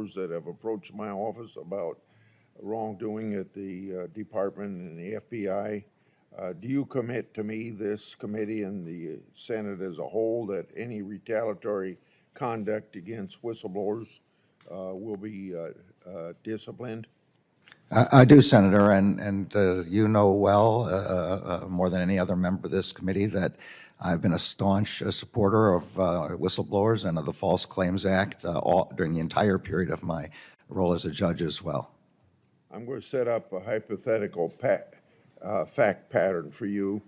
whistleblowers that have approached my office about wrongdoing at the department and the FBI. Do you commit to me, this committee and the Senate as a whole, that any retaliatory conduct against whistleblowers will be disciplined? I do, Senator, and you know well, more than any other member of this committee, that I've been a staunch supporter of whistleblowers and of the False Claims Act during the entire period of my role as a judge as well. I'm going to set up a hypothetical fact pattern for you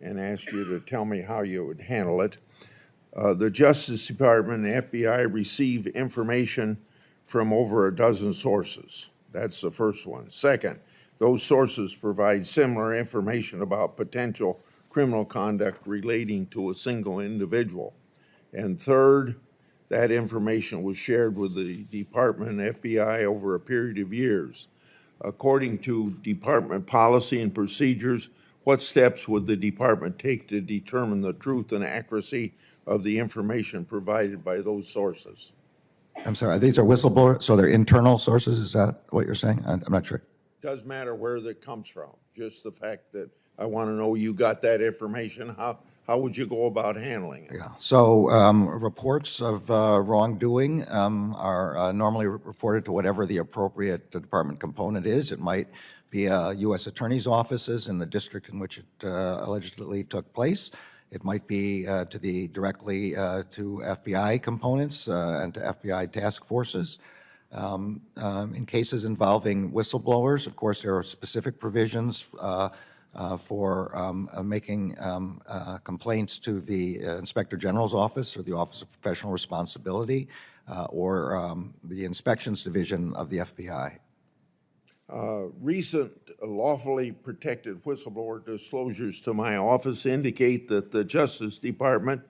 and ask you to tell me how you would handle it. The Justice Department and FBI receive information from over a dozen sources. That's the first one. Second, those sources provide similar information about potential criminal conduct relating to a single individual. And third, that information was shared with the Department and FBI over a period of years. According to department policy and procedures, what steps would the department take to determine the truth and accuracy of the information provided by those sources? I'm sorry, these are whistleblowers, so they're internal sources, is that what you're saying? I'm not sure. Doesn't matter where that comes from, just the fact that I want to know you got that information. How would you go about handling it? Yeah, so reports of wrongdoing are normally reported to whatever the appropriate department component is. It might be U.S. Attorney's offices in the district in which it allegedly took place. It might be directly to FBI components and to FBI task forces. In cases involving whistleblowers, of course, there are specific provisions for making complaints to the Inspector General's office or the Office of Professional Responsibility or the Inspections Division of the FBI. Recent lawfully protected whistleblower disclosures to my office indicate that the Justice Department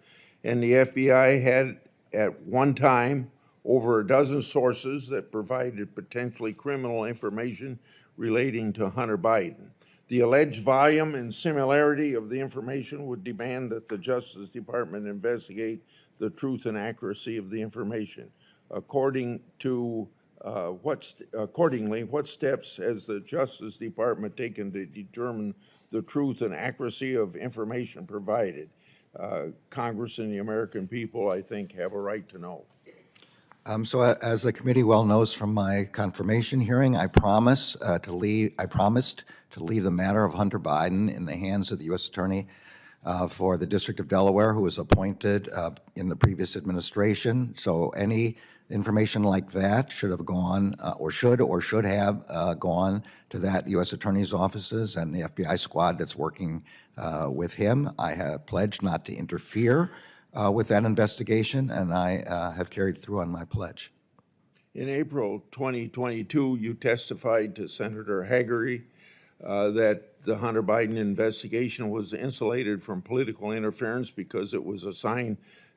and the FBI had at one time over a dozen sources that provided potentially criminal information relating to Hunter Biden. The alleged volume and similarity of the information would demand that the Justice Department investigate the truth and accuracy of the information. Accordingly, what steps has the Justice Department taken to determine the truth and accuracy of information provided? Congress and the American people, I think, have a right to know. So as the committee well knows from my confirmation hearing, I promised to leave the matter of Hunter Biden in the hands of the U.S. Attorney for the District of Delaware, who was appointed in the previous administration. So any information like that should have gone, or should have gone to that U.S. Attorney's offices and the FBI squad that's working with him. I have pledged not to interfere with that investigation, and I have carried through on my pledge. In April 2022, you testified to Senator Hagerty that the Hunter Biden investigation was insulated from political interference because it was assigned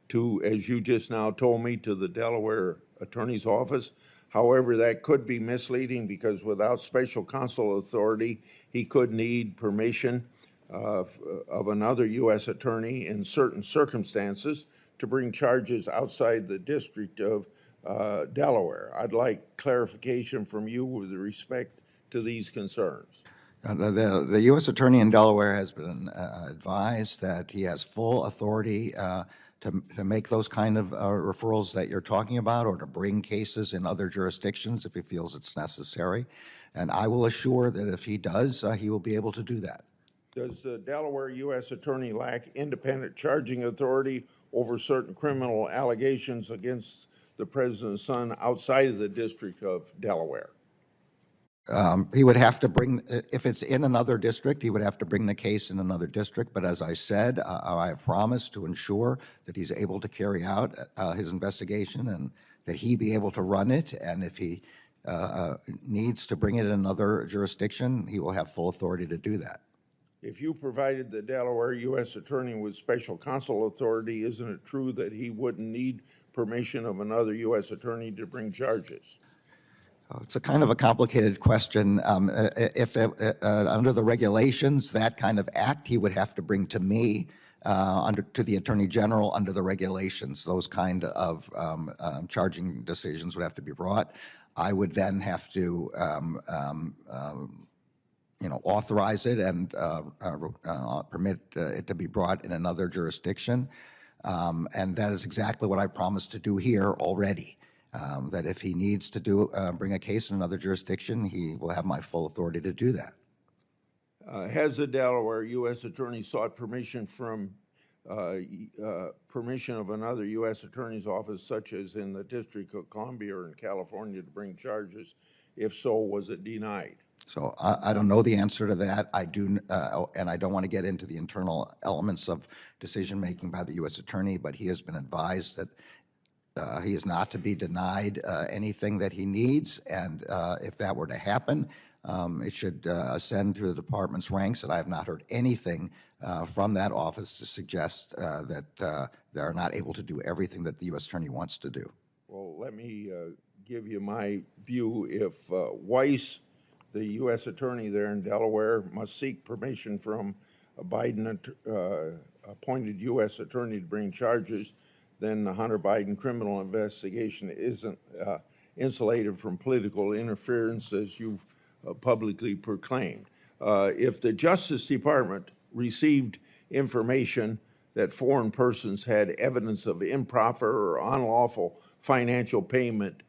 to, as you just now told me, to the Delaware Attorney's Office. However, that could be misleading because without special counsel authority, he could need permission of another U.S. attorney in certain circumstances to bring charges outside the District of Delaware. I'd like clarification from you with respect to these concerns. The U.S. Attorney in Delaware has been advised that he has full authority to make those kind of referrals that you're talking about, or to bring cases in other jurisdictions if he feels it's necessary. And I will assure that if he does, he will be able to do that. Does the Delaware U.S. Attorney lack independent charging authority over certain criminal allegations against the president's son outside of the District of Delaware? He would have to bring, if it's in another district, he would have to bring the case in another district. But as I said, I have promised to ensure that he's able to carry out his investigation and that he be able to run it. And if he needs to bring it in another jurisdiction, he will have full authority to do that. If you provided the Delaware U.S. Attorney with special counsel authority, isn't it true that he wouldn't need permission of another U.S. Attorney to bring charges? It's a kind of a complicated question. If under the regulations, that kind of act, he would have to bring to me to the Attorney General under the regulations. Those kind of charging decisions would have to be brought. I would then have to authorize it and permit it to be brought in another jurisdiction. And that is exactly what I promised to do here already. That if he needs to bring a case in another jurisdiction, he will have my full authority to do that. Has the Delaware U.S. Attorney sought permission from permission of another U.S. Attorney's office, such as in the District of Columbia or in California, to bring charges? If so, was it denied? So I don't know the answer to that. I do, and I don't want to get into the internal elements of decision-making by the U.S. Attorney, but he has been advised that he is not to be denied anything that he needs, and if that were to happen, it should ascend through the department's ranks, and I have not heard anything from that office to suggest that they are not able to do everything that the U.S. Attorney wants to do. Well, let me give you my view. If Weiss, the U.S. Attorney there in Delaware, must seek permission from a Biden-appointed U.S. Attorney to bring charges, then the Hunter Biden criminal investigation isn't insulated from political interference, as you've publicly proclaimed. If the Justice Department received information that foreign persons had evidence of improper or unlawful financial payment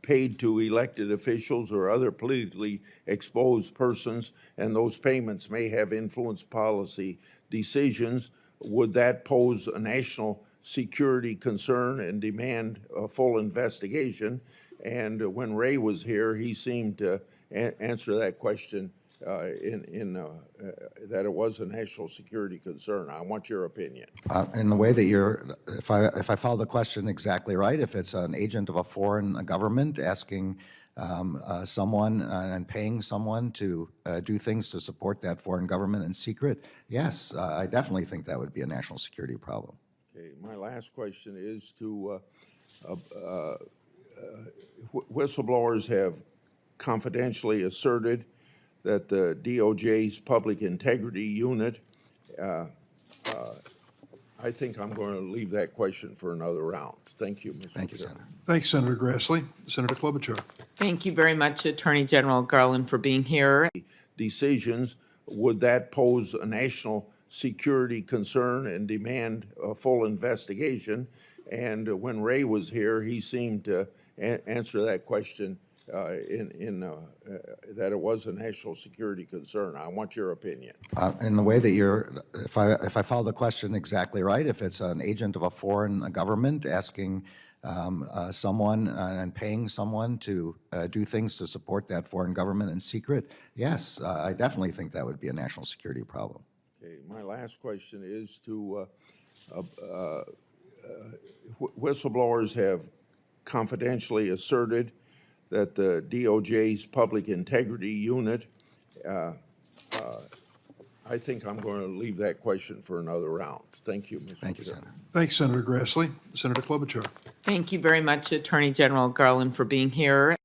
paid to elected officials or other politically exposed persons, and those payments may have influenced policy decisions, would that pose a national security concern and demand a full investigation? And when Ray was here, he seemed to answer that question that it was a national security concern. I want your opinion. In the way that if I follow the question exactly right, if it's an agent of a foreign government asking someone and paying someone to do things to support that foreign government in secret, yes, I definitely think that would be a national security problem. Okay, my last question is to whistleblowers have confidentially asserted that the DOJ's Public Integrity Unit, I think I'm going to leave that question for another round. Thank you, Mr. Thank you, Chairman. Senator. Thanks, Senator Grassley. Senator Klobuchar. Thank you very much, Attorney General Garland, for being here. Decisions, would that pose a national security concern and demand a full investigation? And when Ray was here, he seemed to answer that question that it was a national security concern. I want your opinion. In the way that if I follow the question exactly right, if it's an agent of a foreign government asking someone and paying someone to do things to support that foreign government in secret, yes, I definitely think that would be a national security problem. Okay, my last question is to whistleblowers have confidentially asserted that the DOJ's Public Integrity Unit, I think I'm going to leave that question for another round. Thank you, Mr. Thank you, Chairman. Senator. Thanks, Senator Grassley. Senator Klobuchar. Thank you very much, Attorney General Garland, for being here.